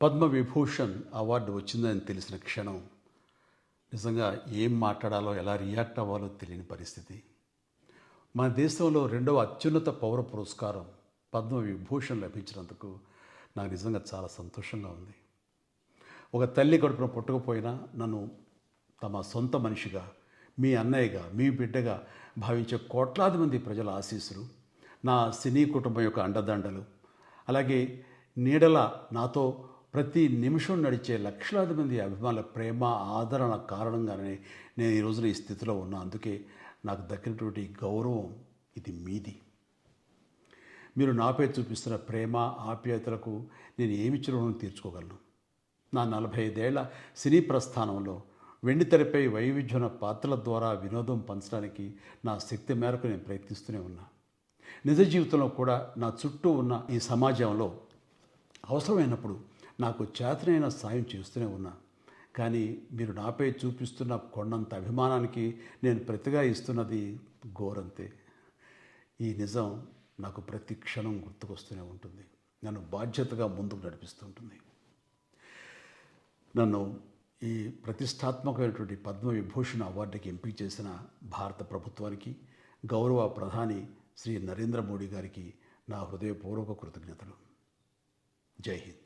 Padma Vibhushan award వచ్చిందని తెలిసిన క్షణం నిజంగా ఏం మాట్లాడాలో ఎలా రియాక్ట్ అవ్వాలో తెలియని పరిస్థితి. మన దేశంలో రెండవ అత్యున్నత పౌర పురస్కారం పద్మవిభూషణ్ లభించినందుకు నాకు నిజంగా చాలా సంతోషంగా ఉంది. ఒక తల్లి కడుపున పుట్టకపోయినా నన్ను తమ సొంత మనిషిగా, మీ అన్నయ్యగా, మీ బిడ్డగా భావించే కోట్లాది మంది ప్రజల ఆశీస్సులు, నా సినీ కుటుంబం యొక్క అండదండలు, అలాగే నీడల నాతో ప్రతి నిమిషం నడిచే లక్షలాది మంది అభిమానుల ప్రేమ, ఆదరణ కారణంగానే నేను ఈ రోజున ఈ స్థితిలో ఉన్నా. అందుకే నాకు దక్కినటువంటి గౌరవం ఇది మీది. మీరు నాపై చూపిస్తున్న ప్రేమ, ఆప్యాయతలకు నేను ఏమి రుణం తీర్చుకోగలను? నా 45 ఏళ్ల సినీ ప్రస్థానంలో వెండితెరపై వైవిధ్యమైన పాత్రల ద్వారా వినోదం పంచడానికి నా శక్తి మేరకు నేను ప్రయత్నిస్తూనే ఉన్నా. నిజ జీవితంలో కూడా నా చుట్టూ ఉన్న ఈ సమాజంలో అవసరమైనప్పుడు నాకు చేతనైన సాయం చేస్తూనే ఉన్నా. కానీ మీరు నాపై చూపిస్తున్న కొండంత అభిమానానికి నేను ప్రతిగా ఇస్తున్నది గోరంతే. ఈ నిజం నాకు ప్రతి క్షణం గుర్తుకొస్తూనే ఉంటుంది, నన్ను బాధ్యతగా ముందుకు నడిపిస్తుంటుంది. నన్ను ఈ ప్రతిష్టాత్మకమైనటువంటి పద్మవిభూషణ్ అవార్డుకి ఎంపిక చేసిన భారత ప్రభుత్వానికి, గౌరవ ప్రధాని శ్రీ నరేంద్ర మోడీ గారికి నా హృదయపూర్వక కృతజ్ఞతలు. జై హింద్.